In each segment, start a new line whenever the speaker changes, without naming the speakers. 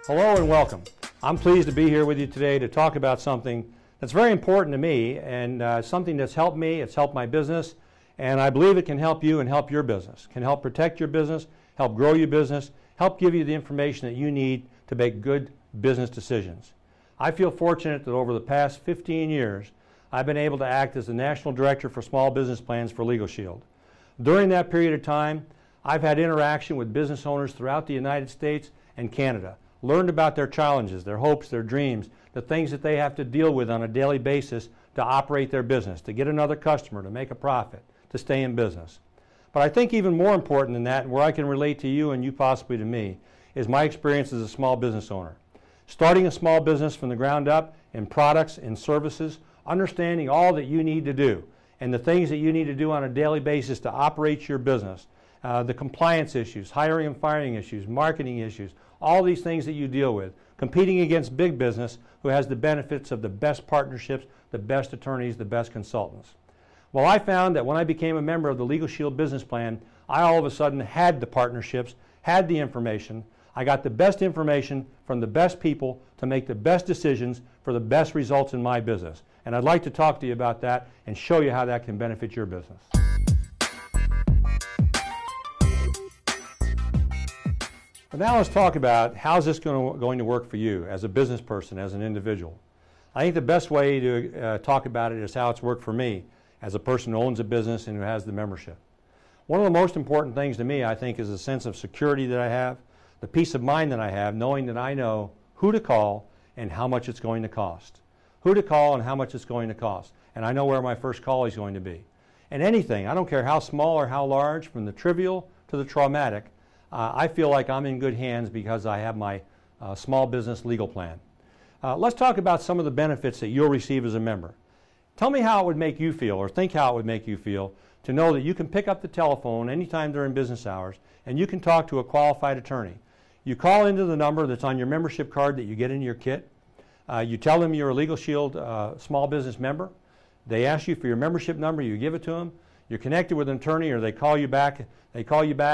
Hello and welcome. I'm pleased to be here with you today to talk about something that's very important to me and something that's helped me, it's helped my business, and I believe it can help you and help your business. Can help protect your business, help grow your business, help give you the information that you need to make good business decisions. I feel fortunate that over the past 15 years, I've been able to act as the National Director for Small Business Plans for LegalShield. During that period of time, I've had interaction with business owners throughout the United States and Canada, learned about their challenges, their hopes, their dreams, the things that they have to deal with on a daily basis to operate their business, to get another customer, to make a profit, to stay in business. But I think even more important than that, and where I can relate to you and you possibly to me, is my experience as a small business owner. Starting a small business from the ground up in products and services, understanding all that you need to do and the things that you need to do on a daily basis to operate your business, the compliance issues, hiring and firing issues, marketing issues, all these things that you deal with, competing against big business who has the benefits of the best partnerships, the best attorneys, the best consultants. Well, I found that when I became a member of the LegalShield business plan, I all of a sudden had the partnerships, had the information. I got the best information from the best people to make the best decisions for the best results in my business. And I'd like to talk to you about that and show you how that can benefit your business. But now let's talk about how's this going to work for you as a business person, as an individual. I think the best way to talk about it is how it's worked for me as a person who owns a business and who has the membership. One of the most important things to me, I think, is a sense of security that I have, the peace of mind that I have, knowing that I know who to call and how much it's going to cost. Who to call and how much it's going to cost. And I know where my first call is going to be. And anything, I don't care how small or how large, from the trivial to the traumatic, I feel like I'm in good hands because I have my small business legal plan. Let's talk about some of the benefits that you'll receive as a member. Tell me how it would make you feel, or think how it would make you feel, to know that you can pick up the telephone anytime during business hours and you can talk to a qualified attorney. You call into the number that's on your membership card that you get in your kit. You tell them you're a LegalShield small business member. They ask you for your membership number, you give it to them. You're connected with an attorney, or they call you back,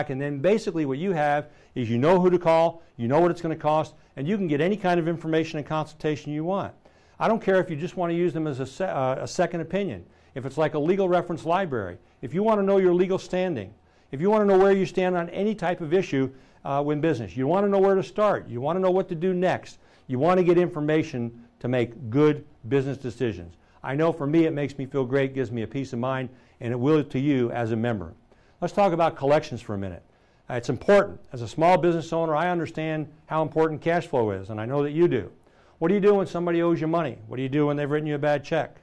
and then basically what you have is you know who to call, you know what it's going to cost, and you can get any kind of information and consultation you want. I don't care if you just want to use them as a second opinion, if it's like a legal reference library, if you want to know your legal standing, if you want to know where you stand on any type of issue in business, you want to know where to start, you want to know what to do next, you want to get information to make good business decisions. I know for me it makes me feel great, gives me a peace of mind, and it will to you as a member. Let's talk about collections for a minute. It's important. As a small business owner, I understand how important cash flow is, and I know that you do. What do you do when somebody owes you money? What do you do when they've written you a bad check?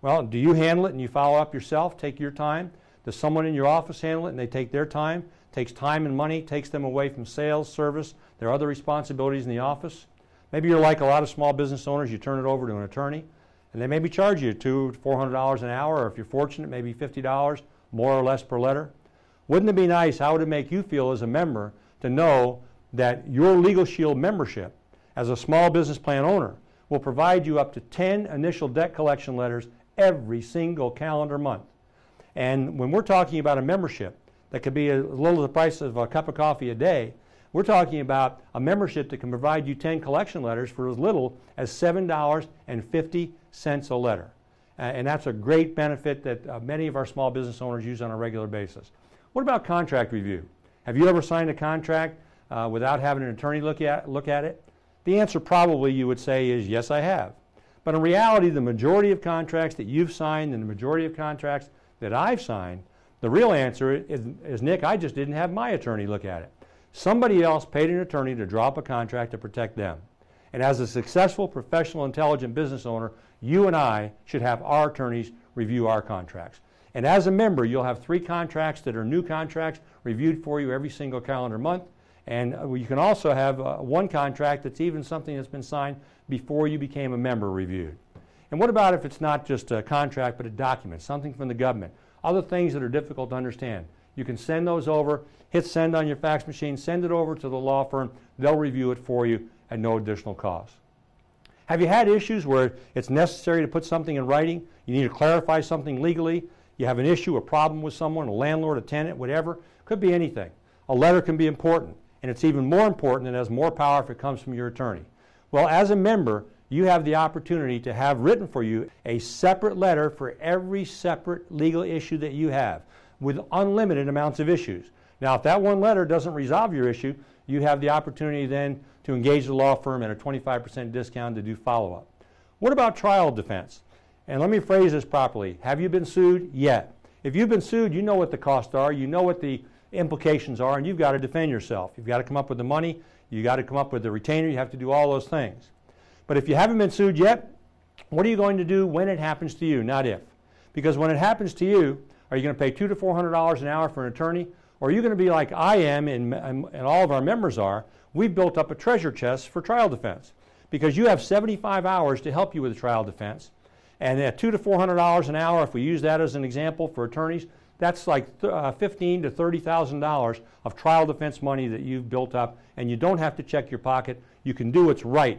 Well, do you handle it and you follow up yourself, take your time? Does someone in your office handle it and they take their time? It takes time and money, takes them away from sales, service, their other responsibilities in the office. Maybe you're like a lot of small business owners, you turn it over to an attorney, and they maybe charge you $200 to $400 an hour, or if you're fortunate, maybe $50, more or less per letter. Wouldn't it be nice, how would it make you feel as a member to know that your LegalShield membership as a small business plan owner will provide you up to 10 initial debt collection letters every single calendar month? And when we're talking about a membership that could be as little as the price of a cup of coffee a day, we're talking about a membership that can provide you 10 collection letters for as little as $7.50 a letter. And that's a great benefit that many of our small business owners use on a regular basis. What about contract review? Have you ever signed a contract without having an attorney look at it? The answer probably you would say is yes, I have. But in reality, the majority of contracts that you've signed and the majority of contracts that I've signed, the real answer is Nick, I just didn't have my attorney look at it. Somebody else paid an attorney to draw up a contract to protect them. And as a successful, professional, intelligent business owner, you and I should have our attorneys review our contracts. And as a member, you'll have 3 contracts that are new contracts reviewed for you every single calendar month. And you can also have one contract that's even something that's been signed before you became a member reviewed. And what about if it's not just a contract but a document, something from the government, other things that are difficult to understand? You can send those over, hit send on your fax machine, send it over to the law firm. They'll review it for you at no additional cost. Have you had issues where it's necessary to put something in writing? You need to clarify something legally? You have an issue, a problem with someone, a landlord, a tenant, whatever? Could be anything. A letter can be important. and it's even more important and has more power if it comes from your attorney. Well, as a member, you have the opportunity to have written for you a separate letter for every separate legal issue that you have, with unlimited amounts of issues. Now, if that one letter doesn't resolve your issue, you have the opportunity then to engage the law firm at a 25% discount to do follow-up. What about trial defense? And let me phrase this properly. Have you been sued yet? If you've been sued, you know what the costs are, you know what the implications are, and you've got to defend yourself. You've got to come up with the money, you've got to come up with the retainer, you have to do all those things. But if you haven't been sued yet, what are you going to do when it happens to you, not if? Because when it happens to you, are you going to pay $200 to $400 an hour for an attorney? Or are you going to be like I am and all of our members are? We've built up a treasure chest for trial defense because you have 75 hours to help you with the trial defense. And at $200 to $400 an hour, if we use that as an example for attorneys, that's like $15,000 to $30,000 of trial defense money that you've built up, and you don't have to check your pocket. You can do what's right.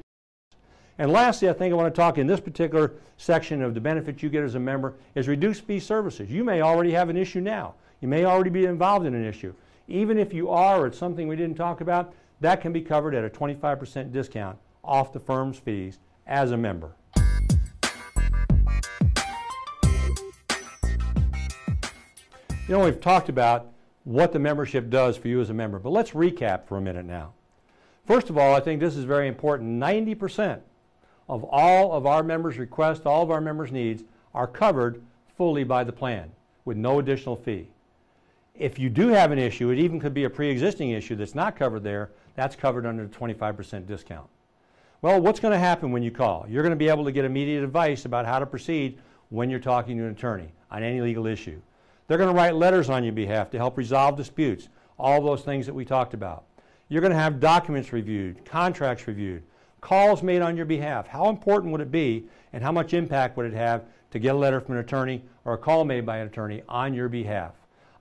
And lastly, I think I want to talk in this particular section of the benefits you get as a member is reduced fee services. You may already have an issue now. You may already be involved in an issue. Even if you are, or it's something we didn't talk about, that can be covered at a 25% discount off the firm's fees as a member. You know, we've talked about what the membership does for you as a member, but let's recap for a minute now. First of all, I think this is very important. 90% of all of our members' requests, all of our members' needs are covered fully by the plan with no additional fee. If you do have an issue, it even could be a pre-existing issue that's not covered there, that's covered under the 25% discount. Well, what's going to happen when you call? You're going to be able to get immediate advice about how to proceed when you're talking to an attorney on any legal issue. They're going to write letters on your behalf to help resolve disputes, all those things that we talked about. You're going to have documents reviewed, contracts reviewed, calls made on your behalf. How important would it be and how much impact would it have to get a letter from an attorney or a call made by an attorney on your behalf?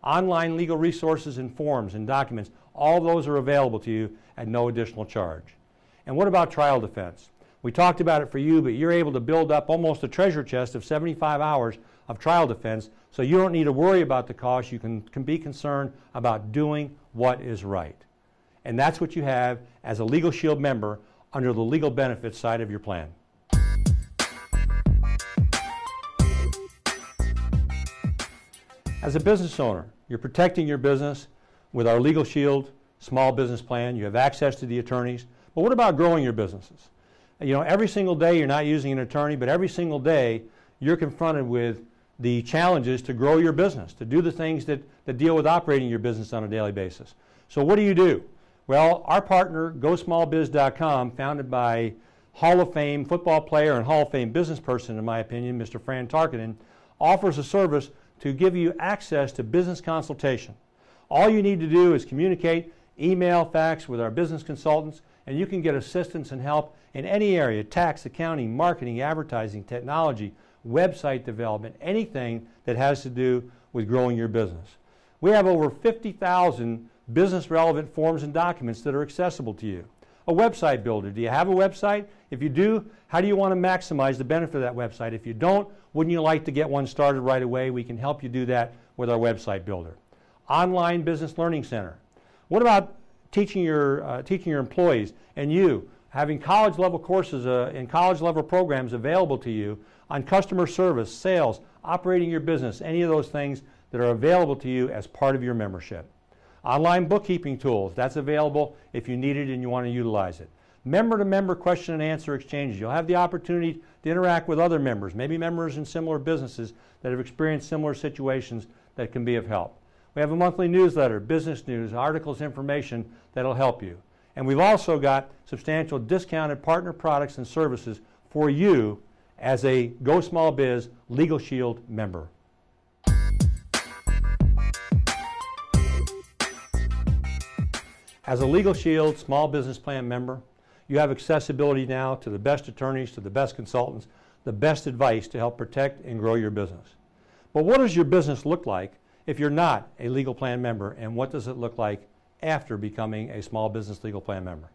Online legal resources and forms and documents, all those are available to you at no additional charge. And what about trial defense? We talked about it for you, but you're able to build up almost a treasure chest of 75 hours of trial defense, so you don't need to worry about the cost. You can be concerned about doing what is right. And that's what you have as a LegalShield member under the legal benefits side of your plan. As a business owner, you're protecting your business with our LegalShield small business plan. You have access to the attorneys. But what about growing your businesses? You know, every single day you're not using an attorney, but every single day you're confronted with the challenges to grow your business, to do the things that deal with operating your business on a daily basis. So what do? Well, our partner, GoSmallBiz.com, founded by Hall of Fame football player and Hall of Fame business person, in my opinion, Mr. Fran Tarkenton, offers a service to give you access to business consultation. All you need to do is communicate, email, fax with our business consultants, and you can get assistance and help in any area: tax, accounting, marketing, advertising, technology, website development, anything that has to do with growing your business. We have over 50,000 business relevant forms and documents that are accessible to you. A website builder. Do you have a website? If you do, how do you want to maximize the benefit of that website? If you don't, wouldn't you like to get one started right away? We can help you do that with our website builder. Online Business Learning Center. What about teaching your employees and you having college level courses and college level programs available to you on customer service, sales, operating your business, any of those things that are available to you as part of your membership. Online bookkeeping tools, that's available if you need it and you want to utilize it. Member-to-member question and answer exchanges. You'll have the opportunity to interact with other members, maybe members in similar businesses that have experienced similar situations that can be of help. We have a monthly newsletter, business news, articles, information that'll help you. And we've also got substantial discounted partner products and services for you as a GoSmallBiz LegalShield member. As a LegalShield small business plan member, you have accessibility now to the best attorneys, to the best consultants, the best advice to help protect and grow your business. But what does your business look like if you're not a legal plan member, and what does it look like after becoming a small business legal plan member?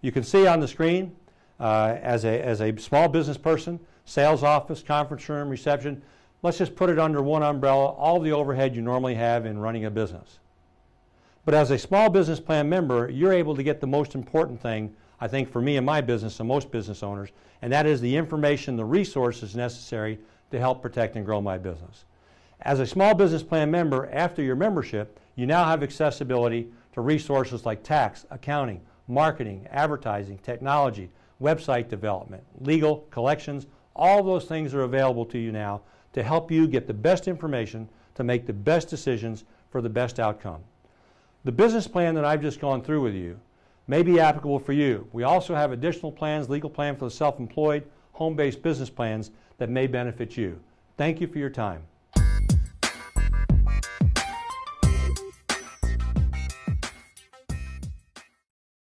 You can see on the screen as a small business person, sales office, conference room, reception, let's just put it under one umbrella, all the overhead you normally have in running a business. But as a small business plan member, you're able to get the most important thing, I think, for me and my business and most business owners, and that is the information, the resources necessary to help protect and grow my business. As a small business plan member, after your membership, you now have accessibility to resources like tax, accounting, marketing, advertising, technology, website development, legal, collections. All those things are available to you now to help you get the best information to make the best decisions for the best outcome. The business plan that I've just gone through with you may be applicable for you. We also have additional plans, legal plan for the self-employed, home-based business plans that may benefit you. Thank you for your time.